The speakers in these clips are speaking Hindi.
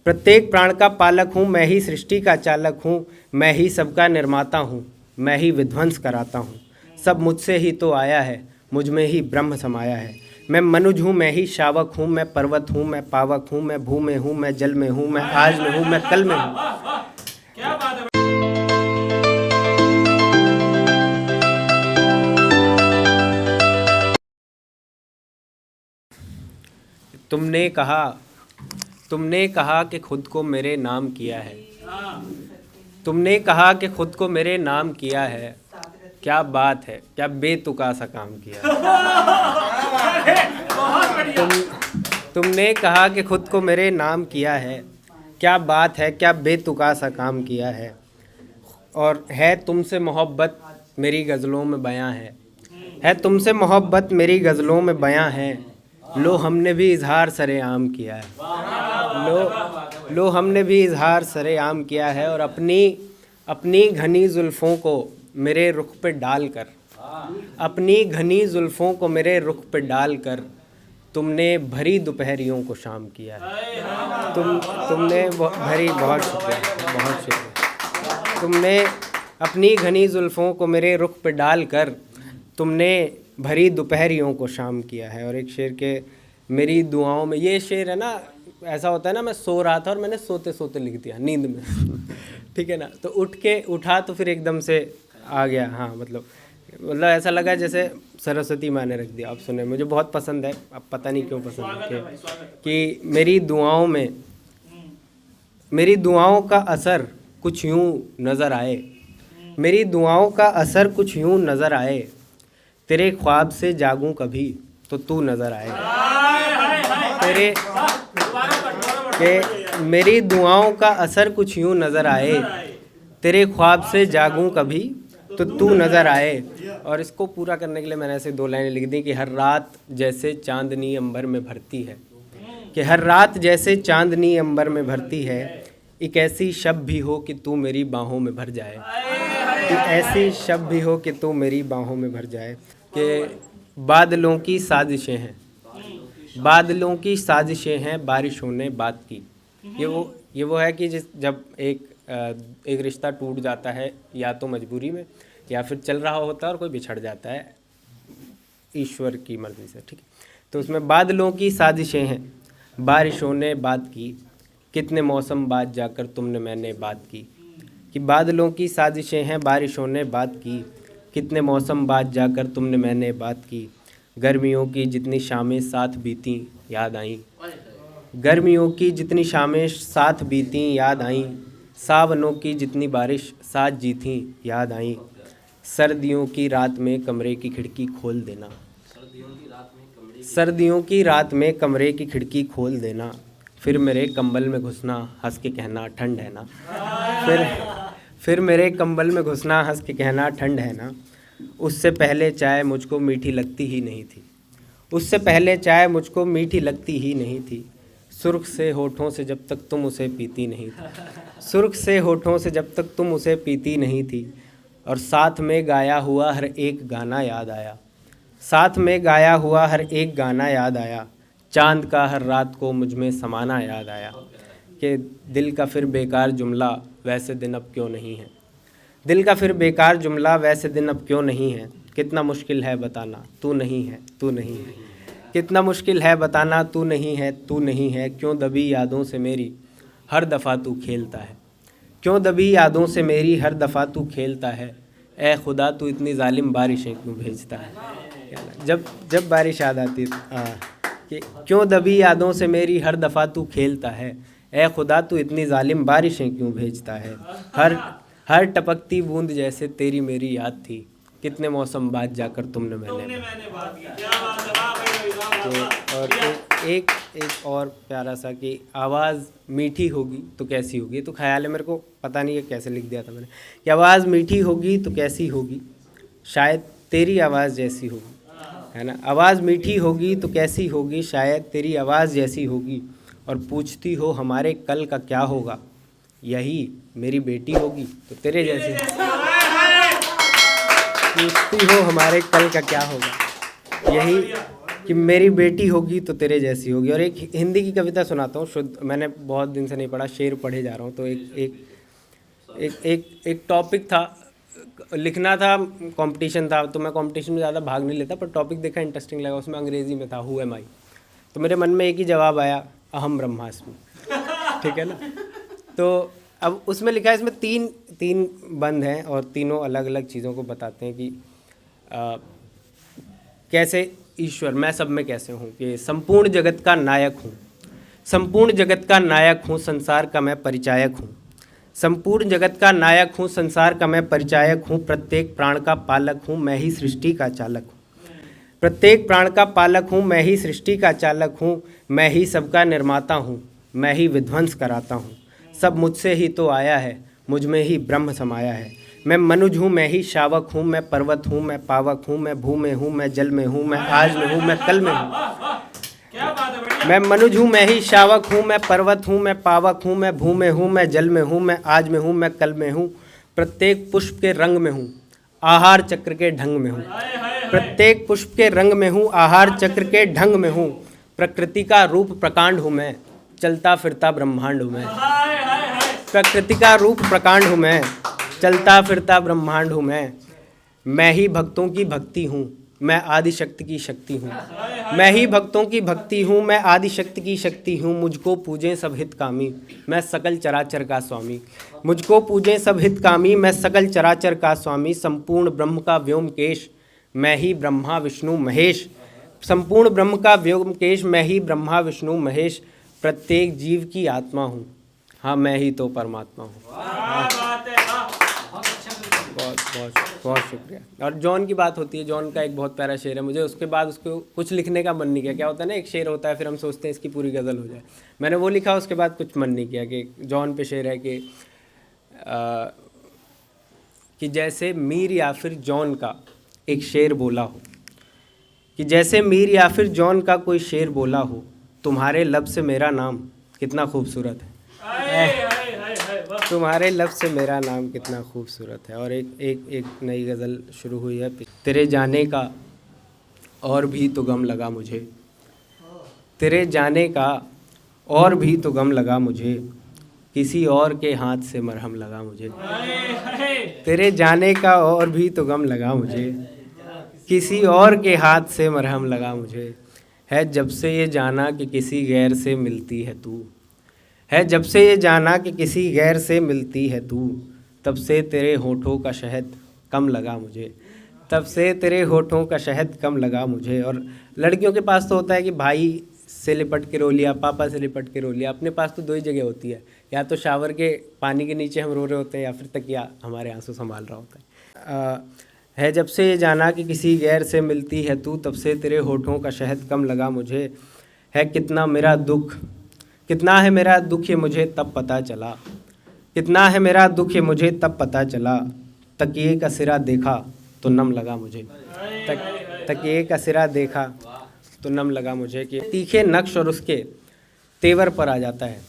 प्रत्येक प्राण का पालक हूँ, मैं ही सृष्टि का चालक हूँ, मैं ही सबका निर्माता हूँ, मैं ही विध्वंस कराता हूँ। सब मुझसे ही तो आया है, मुझ में ही ब्रह्म समाया है। मैं मनुज हूँ, मैं ही शावक हूँ, मैं पर्वत हूँ, मैं पावक हूँ, मैं भू में हूँ, मैं जल में हूँ, मैं आज में हूँ, मैं कल में हूँ। क्या बात है। तुमने कहा कि खुद को मेरे नाम किया है। तुमने कहा कि खुद को मेरे नाम किया है। क्या बात है, क्या बेतुका सा काम किया है। तुमने कहा कि खुद को मेरे नाम किया है। क्या बात है, क्या बेतुका सा काम किया है। और है तुमसे मोहब्बत मेरी गज़लों में बयां है तुमसे मोहब्बत मेरी गज़लों में बयां है। लो हमने भी इजहार सरेआम किया है। लो हमने भी इजहार सरेआम किया है। और अपनी घनी जुल्फ़ों को मेरे रुख पे डालकर, अपनी घनी जुल्फ़ों को मेरे रुख पे डालकर तुमने भरी दोपहरियों को शाम किया है। तुमने भरी, बहुत शुक्रिया, बहुत शुक्रिया। तुमने अपनी घनी जुल्फ़ों को मेरे रुख पे डालकर तुमने भरी दोपहरियों को शाम किया है। और एक शेर के मेरी दुआओं में, ये शेर है ना, ऐसा होता है ना, मैं सो रहा था और मैंने सोते सोते लिख दिया नींद में ठीक है ना, तो उठा तो फिर एकदम से आ गया। हाँ, मतलब ऐसा लगा जैसे सरस्वती माँ ने रख दिया। आप सुने, मुझे बहुत पसंद है, अब पता नहीं क्यों पसंद है कि मेरी दुआओं का असर कुछ यूँ नज़र आए। मेरी दुआओं का असर कुछ यूँ नज़र आए। तेरे ख्वाब से जागूं कभी तो तू नज़र आए। मेरी दुआओं का असर कुछ यूँ नज़र आए। तेरे ख्वाब से जागूं कभी तो तू नज़र आए। और इसको पूरा करने के लिए मैंने ऐसे 2 लाइनें लिख दी कि हर रात जैसे चांदनी अंबर में भरती है, कि हर रात जैसे चांदनी अंबर में भरती है। एक ऐसी शब भी हो कि तू मेरी बाहों में भर जाए। कि ऐसी शब भी हो कि तू मेरी बाहों में भर जाए। कि बादलों की साजिशें हैं, बादलों की साजिशें हैं बारिशों ने बात की। ये वो है कि जब एक रिश्ता टूट जाता है, या तो मजबूरी में या फिर चल रहा होता है और कोई बिछड़ जाता है ईश्वर की मर्ज़ी से, ठीक है। तो उसमें बादलों की साजिशें हैं बारिशों ने बात की, कितने मौसम बाद जाकर तुमने मैंने बात की। कि बादलों की साजिशें हैं बारिशों ने बात की, कितने मौसम बाद जाकर तुमने मैंने बात की। गर्मियों की जितनी शामें साथ बीती याद आईं, गर्मियों की जितनी शामें साथ बीती याद आईं। सावनों की जितनी बारिश साथ जी थी याद आईं। सर्दियों की रात में कमरे की खिड़की खोल देना, सर्दियों की रात में कमरे की खिड़की खोल देना। फिर मेरे कंबल में घुसना हंस के कहना ठंड है ना। फिर मेरे कंबल में घुसना हंस के कहना ठंड है ना। उससे पहले चाय मुझको मीठी लगती ही नहीं थी, उससे पहले चाय मुझको मीठी लगती ही नहीं थी। सुर्ख से होठों से जब तक तुम उसे पीती नहीं थी, सुर्ख से होठों से जब तक तुम उसे पीती नहीं थी। और साथ में गाया हुआ हर एक गाना याद आया, साथ में गाया हुआ हर एक गाना याद आया। चांद का हर रात को मुझ में समाना याद आया। कि दिल का फिर बेकार जुमला वैसे दिन अब क्यों नहीं है, दिल का फिर बेकार जुमला वैसे दिन अब क्यों नहीं है। कितना मुश्किल है बताना तू नहीं है, तू नहीं है। कितना मुश्किल है बताना तू नहीं है, तू नहीं है। क्यों दबी यादों से मेरी हर दफ़ा तू खेलता है, क्यों दबी यादों से मेरी हर दफ़ा तू खेलता है। ए खुदा तू इतनी जालिम बारिशें क्यों भेजता है। जब बारिश याद आती कि क्यों दबी यादों से मेरी हर दफ़ा तू खेलता है। ए खुदा तू इतनी जालिम बारिशें क्यों भेजता है। हर टपकती बूंद जैसे तेरी मेरी याद थी, कितने मौसम बाद जाकर तुमने मैंने बात की। तो और एक और प्यारा सा कि आवाज़ मीठी होगी तो कैसी होगी। तो ख्याल है मेरे को, पता नहीं है कैसे लिख दिया था मैंने, कि आवाज़ मीठी होगी तो कैसी होगी, शायद तेरी आवाज़ जैसी होगी, है ना। आवाज़ मीठी होगी तो कैसी होगी, शायद तेरी आवाज़ जैसी होगी। और पूछती हो हमारे कल का क्या होगा, यही मेरी बेटी होगी तो तेरे जैसी। पूछती हो हमारे कल का क्या होगा, कि मेरी बेटी होगी तो तेरे जैसी होगी। और एक हिंदी की कविता सुनाता हूँ शुद्ध, मैंने बहुत दिन से नहीं पढ़ा, शेर पढ़े जा रहा हूँ। तो एक टॉपिक था, लिखना था, कंपटीशन था, तो मैं कंपटीशन में ज़्यादा भाग नहीं लेता, पर टॉपिक देखा इंटरेस्टिंग लगा, उसमें अंग्रेज़ी में था हु एम आई। तो मेरे मन में एक ही जवाब आया, अहम ब्रह्मास्मि। ठीक है ना। तो अब उसमें लिखा है, इसमें तीन बंद हैं और तीनों अलग अलग चीज़ों को बताते हैं कि कैसे ईश्वर, मैं सब में कैसे हूँ, कि संपूर्ण जगत का नायक हूँ, संपूर्ण जगत का नायक हूँ, संसार का मैं परिचायक हूँ, संपूर्ण जगत का नायक हूँ, संसार का मैं परिचायक हूँ, प्रत्येक प्राण का पालक हूँ, मैं ही सृष्टि का चालक हूँ, प्रत्येक प्राण का पालक हूँ, मैं ही सृष्टि का चालक हूँ, मैं ही सबका निर्माता हूँ, मैं ही विध्वंस कराता हूँ, सब मुझसे ही तो आया है, मुझ में ही ब्रह्म समाया है, मैं मनुज हूँ, मैं ही शावक हूँ, मैं पर्वत हूँ, मैं पावक हूँ, मैं भू में हूँ, मैं जल में हूँ, मैं आज में हूँ, मैं कल में हूँ, मैं मनुज हूँ, मैं ही शावक हूँ, मैं पर्वत हूँ, मैं पावक हूँ, मैं भू में हूँ, मैं जल में हूँ, मैं आज में हूँ, मैं कल में हूँ, प्रत्येक पुष्प के रंग में हूँ, आहार चक्र के ढंग में हूँ, प्रत्येक पुष्प के रंग में हूँ, आहार चक्र के ढंग में हूँ, प्रकृति का रूप प्रकांड हूँ मैं, चलता फिरता ब्रह्मांड हूँ मैं, प्रकृति का रूप प्रकांड हूँ मैं, चलता फिरता ब्रह्मांड हूँ मैं ही भक्तों की भक्ति हूँ, मैं आदि शक्ति की शक्ति हूँ, मैं ही भक्तों की भक्ति हूँ, मैं आदि शक्ति की शक्ति हूँ, मुझको पूजें सब हितकामी, मैं सकल चराचर का स्वामी, मुझको पूजें सब हितकामी, मैं सकल चराचर का स्वामी, संपूर्ण ब्रह्म का व्योमकेश, मैं ही ब्रह्मा विष्णु महेश, संपूर्ण ब्रह्म का व्योमकेश, मैं ही ब्रह्मा विष्णु महेश, प्रत्येक जीव की आत्मा हूँ, हाँ मैं ही तो परमात्मा हूँ। बहुत बहुत बहुत शुक्रिया। और जॉन की बात होती है, जॉन का एक बहुत प्यारा शेर है, मुझे उसके बाद उसको कुछ लिखने का मन नहीं किया। क्या होता है ना, एक शेर होता है फिर हम सोचते हैं इसकी पूरी गज़ल हो जाए, मैंने वो लिखा, उसके बाद कुछ मन नहीं किया। कि जॉन पे शेर है कि जैसे मीर या फिर जॉन का एक शेर बोला हो, कि जैसे मीर या फिर जॉन का कोई शेर बोला हो, तुम्हारे लब से मेरा नाम कितना खूबसूरत है, तुम्हारे लफ्ज़ से मेरा नाम कितना खूबसूरत है। और एक नई गज़ल शुरू हुई है, तेरे जाने का और भी तो गम लगा मुझे, तेरे जाने का और भी तो गम लगा मुझे, किसी और के हाथ से मरहम लगा मुझे, तेरे जाने का और भी तो गम लगा मुझे, किसी और के हाथ से मरहम लगा मुझे, है जब से ये जाना कि किसी गैर से मिलती है तू, है जब से ये जाना कि किसी गैर से मिलती है तू, तब से तेरे होठों का शहद कम लगा मुझे, तब से तेरे होठों का शहद कम लगा मुझे। और लड़कियों के पास तो होता है कि भाई से लिपट के रो लिया, पापा से लिपट के रो लिया, अपने पास तो दो ही जगह होती है, या तो शावर के पानी के नीचे हम रो रहे होते हैं, या फिर तकिया हमारे आंसू संभाल रहा होता है जब से ये जाना कि किसी गैर से मिलती है तू, तब से तेरे होठों का शहद कम लगा मुझे, है कितना मेरा दुख, कितना है मेरा दुख ये मुझे तब पता चला, कितना है मेरा दुख ये मुझे तब पता चला, तकिए का सिरा देखा तो नम लगा मुझे, तकिए का सिरा देखा तो नम लगा मुझे। कि तीखे नक्श और उसके तेवर पर आ जाता है,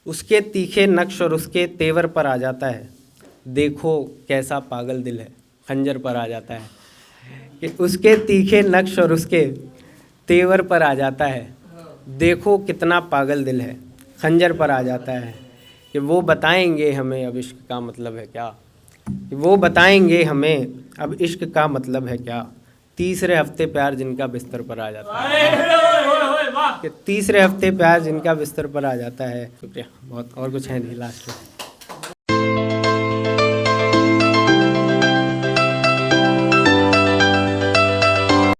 उसके तीखे नक्श और उसके तेवर पर आ जाता है, देखो कैसा पागल दिल है खंजर पर आ जाता है, कि उसके तीखे नक्श और उसके तेवर पर आ जाता है, देखो कितना पागल दिल है खंजर पर आ जाता है, कि वो बताएंगे हमें अब इश्क का मतलब है क्या, कि वो बताएंगे हमें अब इश्क का मतलब है क्या, तीसरे हफ्ते प्यार जिनका बिस्तर पर आ जाता है, कि तीसरे हफ्ते प्यार जिनका बिस्तर पर आ जाता है। शुक्रिया बहुत, और कुछ है नहीं लास्ट में।